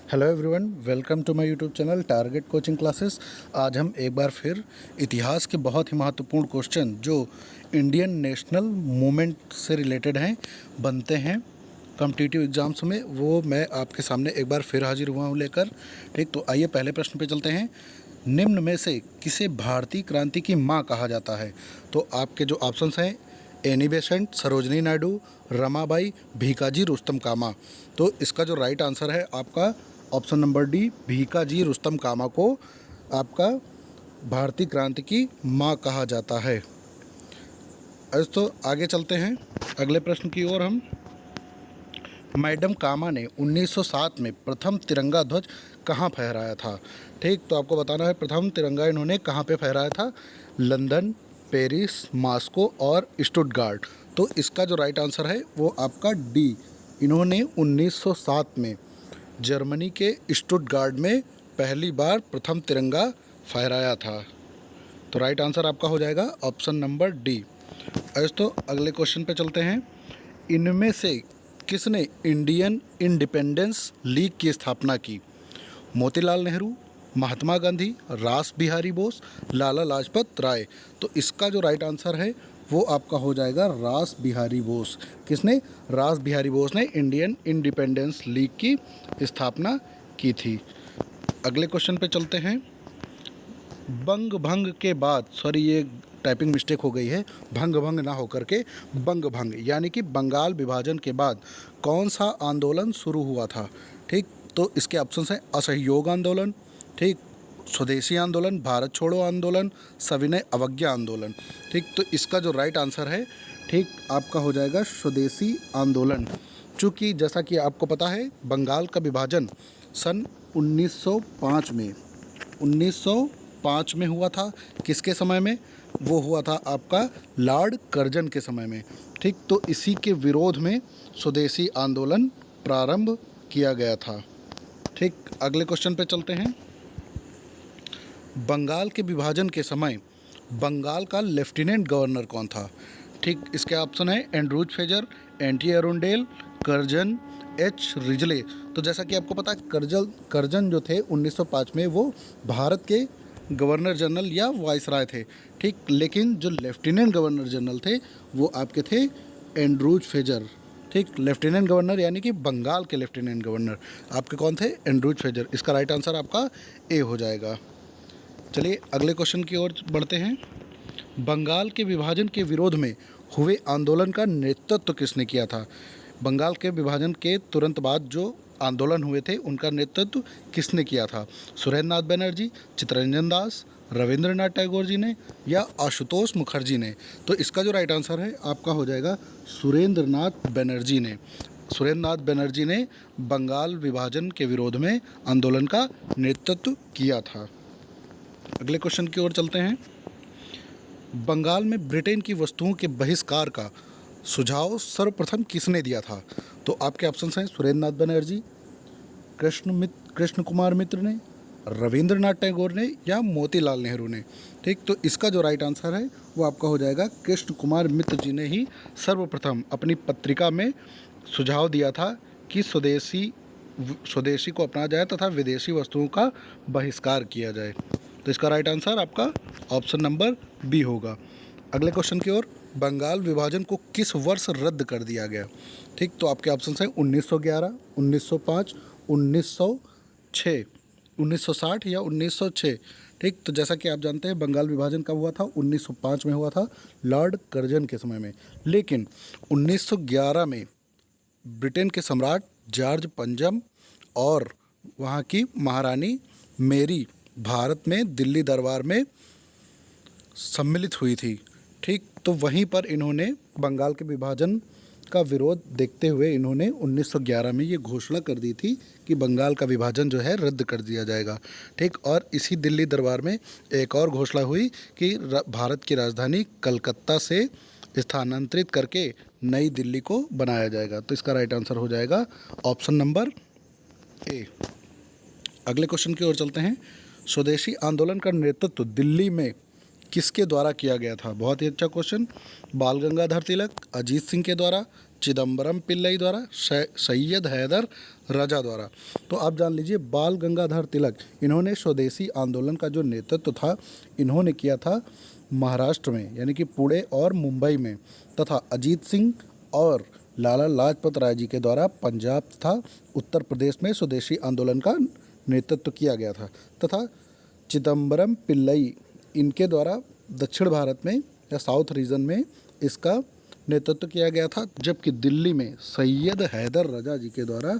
Hello everyone, welcome to my YouTube channel target coaching classes. आज हम एक बार फिर इतिहास के बहुत ही महत्वपूर्ण क्वेश्चन जो इंडियन नेशनल मूवमेंट से रिलेटेड हैं, बनते हैं कॉम्पिटिटिव एग्जाम्स में, वो मैं आपके सामने एक बार फिर हाजिर हुआ हूँ लेकर। ठीक, तो आइए पहले प्रश्न पे चलते हैं। निम्न में से किसे भारतीय क्रांति की माँ कहा जाता है? तो आपके जो ऑप्शंस हैं, एनी बेसेंट, सरोजनी नायडू, रमाबाई, भीकाजी रुस्तम कामा। तो इसका जो राइट आंसर है आपका option number D, Bhikaji Rustom Cama को आपका भारतीय क्रांति की माँ कहा जाता है। तो आगे चलते हैं अगले प्रश्न की ओर। हम मैडम कामा ने 1907 में प्रथम तिरंगा ध्वज कहाँ फहराया था? ठीक, तो आपको बताना है प्रथम तिरंगा इन्होंने कहाँ पे फहराया था। लंदन, पेरिस, मॉस्को और स्टुटगार्ट। तो इसका जो राइट आंसर है वो आपका डी, इन्होंने 1907 में जर्मनी के स्टुटगार्ट में पहली बार प्रथम तिरंगा फहराया था। तो राइट आंसर आपका हो जाएगा ऑप्शन नंबर डी। तो अगले क्वेश्चन पे चलते हैं। इनमें से किसने इंडियन इंडिपेंडेंस लीग की स्थापना की? मोतीलाल नेहरू, महात्मा गांधी, रास बिहारी बोस, लाला लाजपत राय। तो इसका जो राइट आंसर है वो आपका हो जाएगा रास बिहारी बोस। किसने? रास बिहारी बोस ने इंडियन इंडिपेंडेंस लीग की स्थापना की थी। अगले क्वेश्चन पे चलते हैं। बंग भंग के बाद, सॉरी ये टाइपिंग मिस्टेक हो गई है, भंग भंग ना होकर के बंग भंग, यानी कि बंगाल विभाजन के बाद कौन सा आंदोलन शुरू हुआ था? ठीक, तो इसके ऑप्शन हैं असहयोग आंदोलन, ठीक, स्वदेशी आंदोलन, भारत छोड़ो आंदोलन, सविनय अवज्ञा आंदोलन। ठीक, तो इसका जो राइट आंसर है ठीक आपका हो जाएगा स्वदेशी आंदोलन। चूँकि जैसा कि आपको पता है बंगाल का विभाजन सन 1905 में हुआ था। किसके समय में? वो हुआ था आपका लॉर्ड कर्जन के समय में। ठीक, तो इसी के विरोध में स्वदेशी आंदोलन प्रारंभ किया गया था। ठीक, अगले क्वेश्चन पे चलते हैं। बंगाल के विभाजन के समय बंगाल का लेफ्टिनेंट गवर्नर कौन था? ठीक, इसके ऑप्शन है एंड्रूज फेजर, एंटी अरुंडेल, कर्जन, एच रिजले। तो जैसा कि आपको पता है कर्जन जो थे 1905 में वो भारत के गवर्नर जनरल या वाइसराय थे। ठीक, लेकिन जो लेफ्टिनेंट गवर्नर जनरल थे वो आपके थे एंड्रूज फेजर। ठीक, लेफ्टिनेंट गवर्नर यानी कि बंगाल के लेफ्टिनेंट गवर्नर आपके कौन थे? Andrews phasor. इसका राइट आंसर आपका ए हो जाएगा। चलिए अगले क्वेश्चन की ओर बढ़ते हैं। बंगाल के विभाजन के विरोध में हुए आंदोलन का नेतृत्व किसने किया था? बंगाल के विभाजन के तुरंत बाद जो आंदोलन हुए थे उनका नेतृत्व किसने किया था? सुरेंद्र नाथ बनर्जी, चित्तरंजन दास, रविंद्रनाथ टैगोर जी ने या आशुतोष मुखर्जी ने? तो इसका जो राइट आंसर है आपका हो जाएगा सुरेंद्र नाथ बनर्जी ने। सुरेंद्र नाथ बनर्जी ने बंगाल विभाजन के विरोध में आंदोलन का नेतृत्व किया था। अगले क्वेश्चन की ओर चलते हैं। बंगाल में ब्रिटेन की वस्तुओं के बहिष्कार का सुझाव सर्वप्रथम किसने दिया था? तो आपके ऑप्शंस हैं सुरेंद्र नाथ बनर्जी, कृष्ण कुमार मित्र ने, रविंद्रनाथ टैगोर ने या मोतीलाल नेहरू ने? ठीक, तो इसका जो राइट आंसर है वो आपका हो जाएगा कृष्ण कुमार मित्र जी ने ही सर्वप्रथम अपनी पत्रिका में सुझाव दिया था कि स्वदेशी को अपनाया जाए तथा विदेशी वस्तुओं का बहिष्कार किया जाए। तो इसका राइट आंसर आपका ऑप्शन नंबर बी होगा। अगले क्वेश्चन की ओर। बंगाल विभाजन को किस वर्ष रद्द कर दिया गया? ठीक, तो आपके ऑप्शन हैं 1911, 1905, 1906, 1960 या 1906। ठीक, तो जैसा कि आप जानते हैं बंगाल विभाजन कब हुआ था? 1905 में हुआ था, लॉर्ड कर्जन के समय में। लेकिन 1911 में ब्रिटेन के सम्राट जॉर्ज पंचम और वहाँ की महारानी मेरी भारत में दिल्ली दरबार में सम्मिलित हुई थी। ठीक, तो वहीं पर इन्होंने बंगाल के विभाजन का विरोध देखते हुए इन्होंने 1911 में ये घोषणा कर दी थी कि बंगाल का विभाजन जो है रद्द कर दिया जाएगा। ठीक, और इसी दिल्ली दरबार में एक और घोषणा हुई कि भारत की राजधानी कलकत्ता से स्थानांतरित करके नई दिल्ली को बनाया जाएगा। तो इसका राइट आंसर हो जाएगा ऑप्शन नंबर ए। अगले क्वेश्चन की ओर चलते हैं। स्वदेशी आंदोलन का नेतृत्व दिल्ली में किसके द्वारा किया गया था? बहुत ही अच्छा क्वेश्चन। बाल गंगाधर तिलक, अजीत सिंह के द्वारा, चिदम्बरम पिल्लई द्वारा, सैयद हैदर रजा द्वारा। तो आप जान लीजिए बाल गंगाधर तिलक, इन्होंने स्वदेशी आंदोलन का जो नेतृत्व था इन्होंने किया था महाराष्ट्र में, यानी कि पुणे और मुंबई में, तथा अजीत सिंह और लाला लाजपत राय जी के द्वारा पंजाब तथा उत्तर प्रदेश में स्वदेशी आंदोलन का नेतृत्व किया गया था, तथा चिदम्बरम पिल्लई इनके द्वारा दक्षिण भारत में या साउथ रीजन में इसका नेतृत्व किया गया था, जबकि दिल्ली में सैयद हैदर रजा जी के द्वारा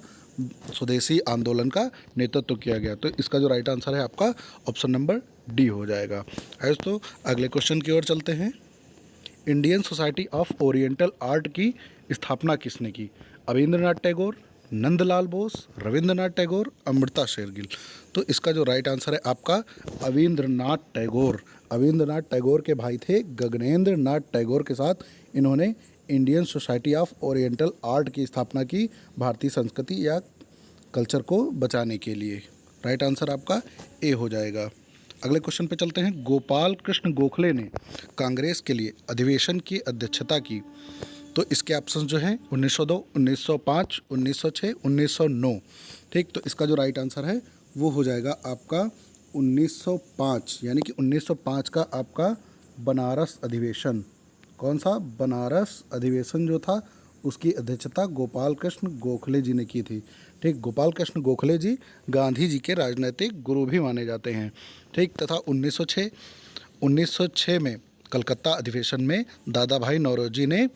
स्वदेशी आंदोलन का नेतृत्व किया गया। तो इसका जो राइट आंसर है आपका ऑप्शन नंबर डी हो जाएगा। तो अगले क्वेश्चन की ओर चलते हैं। Indian society of oriental art की स्थापना किसने की? अविंद्रनाथ टैगोर, नंदलाल बोस, रविंद्रनाथ टैगोर, अमृता शेरगिल। तो इसका जो राइट आंसर है आपका अविंद्रनाथ टैगोर। अविंद्रनाथ टैगोर के भाई थे गगनेंद्र नाथ टैगोर के साथ इन्होंने Indian society of oriental art की स्थापना की, भारतीय संस्कृति या कल्चर को बचाने के लिए। राइट आंसर आपका ए हो जाएगा। अगले क्वेश्चन पे चलते हैं। गोपाल कृष्ण गोखले ने कांग्रेस के लिए अधिवेशन की अध्यक्षता की। तो इसके ऑप्शन जो हैं 1902, 1905, 1906, 1909। ठीक, तो इसका जो राइट आंसर है वो हो जाएगा आपका 1905, यानी कि 1905 का आपका बनारस अधिवेशन। कौन सा? बनारस अधिवेशन जो था उसकी अध्यक्षता गोपाल कृष्ण गोखले जी ने की थी। ठीक, गोपाल कृष्ण गोखले जी गांधी जी के राजनीतिक गुरु भी माने जाते हैं। ठीक, तथा 1906 में कलकत्ता अधिवेशन में दादा भाई नौरोजी ने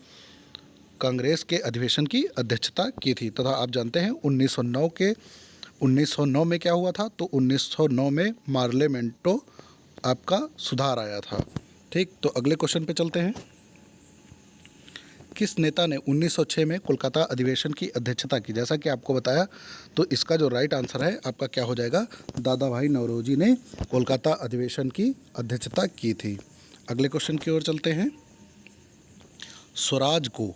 कांग्रेस के अधिवेशन की अध्यक्षता की थी, तथा आप जानते हैं 1909 में क्या हुआ था? तो 1909 में पार्लियामेंटो आपका सुधार आया था। ठीक, तो अगले क्वेश्चन पे चलते हैं। किस नेता ने 1906 में कोलकाता अधिवेशन की अध्यक्षता की? जैसा कि आपको बताया, तो इसका जो राइट आंसर है आपका क्या हो जाएगा? दादा भाई नौरोजी ने कोलकाता अधिवेशन की अध्यक्षता की थी। अगले क्वेश्चन की ओर चलते हैं। स्वराज को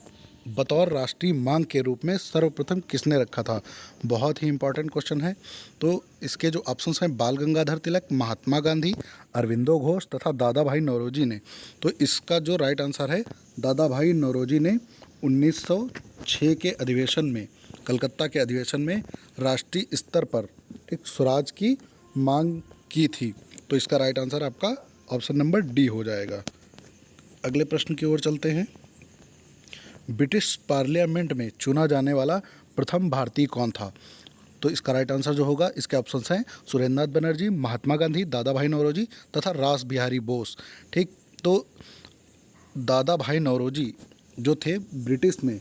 बतौर राष्ट्रीय मांग के रूप में सर्वप्रथम किसने रखा था? बहुत ही इंपॉर्टेंट क्वेश्चन है। तो इसके जो ऑप्शंस हैं बाल गंगाधर तिलक, महात्मा गांधी, अरविंदो घोष तथा दादा भाई नौरोजी ने। तो इसका जो राइट आंसर है दादा भाई नौरोजी ने 1906 के अधिवेशन में, कलकत्ता के अधिवेशन में राष्ट्रीय स्तर पर एक स्वराज की मांग की थी। तो इसका राइट आंसर आपका ऑप्शन नंबर डी हो जाएगा। अगले प्रश्न की ओर चलते हैं। ब्रिटिश पार्लियामेंट में चुना जाने वाला प्रथम भारतीय कौन था? तो इसका राइट आंसर जो होगा, इसके ऑप्शंस हैं सुरेंद्रनाथ बनर्जी, महात्मा गांधी, दादा भाई नौरोजी तथा रास बिहारी बोस। ठीक, तो दादा भाई नौरोजी जो थे ब्रिटिश में,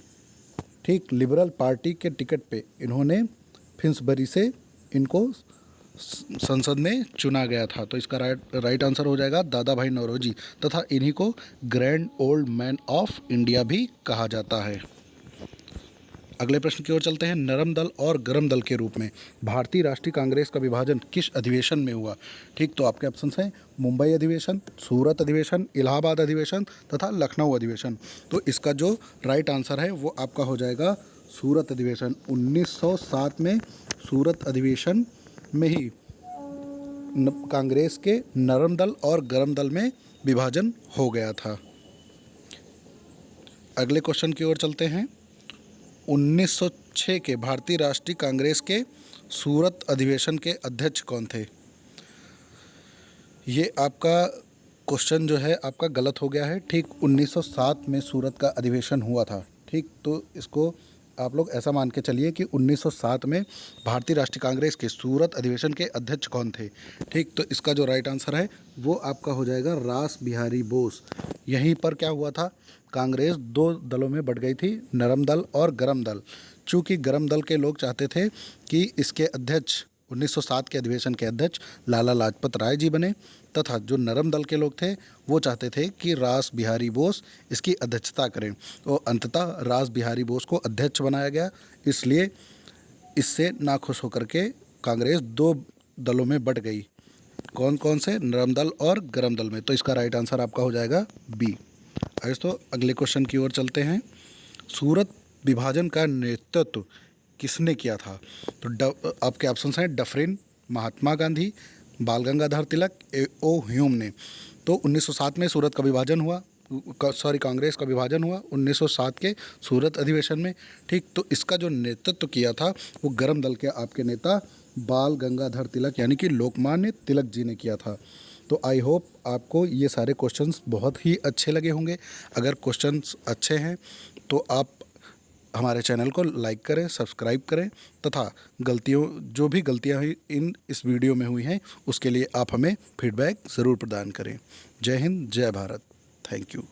ठीक, लिबरल पार्टी के टिकट पे इन्होंने फिंसबरी से इनको संसद में चुना गया था। तो इसका राइट आंसर हो जाएगा दादा भाई नौरोजी, तथा इन्हीं को grand old man of India भी कहा जाता है। अगले प्रश्न की ओर चलते हैं। नरम दल और गरम दल के रूप में भारतीय राष्ट्रीय कांग्रेस का विभाजन किस अधिवेशन में हुआ? ठीक, तो आपके ऑप्शंस हैं मुंबई अधिवेशन, सूरत अधिवेशन, इलाहाबाद अधिवेशन तथा लखनऊ अधिवेशन। तो इसका जो राइट आंसर है वो आपका हो जाएगा सूरत अधिवेशन। 1907 में सूरत अधिवेशन में ही कांग्रेस के नरम दल और गरम दल में विभाजन हो गया था। अगले क्वेश्चन की ओर चलते हैं। 1906 के भारतीय राष्ट्रीय कांग्रेस के सूरत अधिवेशन के अध्यक्ष कौन थे? ये आपका क्वेश्चन जो है आपका गलत हो गया है। ठीक, 1907 में सूरत का अधिवेशन हुआ था। ठीक, तो इसको आप लोग ऐसा मान के चलिए कि 1907 में भारतीय राष्ट्रीय कांग्रेस के सूरत अधिवेशन के अध्यक्ष कौन थे? ठीक, तो इसका जो राइट आंसर है वो आपका हो जाएगा रास बिहारी बोस। यहीं पर क्या हुआ था? कांग्रेस दो दलों में बट गई थी, नरम दल और गरम दल। चूँकि गरम दल के लोग चाहते थे कि इसके अध्यक्ष 1907 के अधिवेशन के अध्यक्ष लाला लाजपत राय जी बने, तथा जो नरम दल के लोग थे वो चाहते थे कि रास बिहारी बोस इसकी अध्यक्षता करें। तो अंततः रास बिहारी बोस को अध्यक्ष बनाया गया। इसलिए इससे नाखुश होकर के कांग्रेस दो दलों में बट गई। कौन कौन से? नरम दल और गरम दल में। तो इसका राइट आंसर आपका हो जाएगा बी। तो अगले क्वेश्चन की ओर चलते हैं। सूरत विभाजन का नेतृत्व किसने किया था? तो आपके ऑप्शन हैं डफरिन, महात्मा गांधी, बाल गंगाधर तिलक, ओ ह्यूम ने। तो 1907 में सूरत का विभाजन हुआ, कांग्रेस का विभाजन हुआ 1907 के सूरत अधिवेशन में। ठीक, तो इसका जो नेतृत्व किया था वो गरम दल के आपके नेता बाल गंगाधर तिलक यानी कि लोकमान्य तिलक जी ने किया था। तो आई होप आपको ये सारे क्वेश्चंस बहुत ही अच्छे लगे होंगे। अगर क्वेश्चंस अच्छे हैं तो आप हमारे चैनल को लाइक करें, सब्सक्राइब करें तथा जो भी गलतियां हुई इस वीडियो में हुई हैं उसके लिए आप हमें फीडबैक ज़रूर प्रदान करें। जय हिंद, जय भारत। Thank you.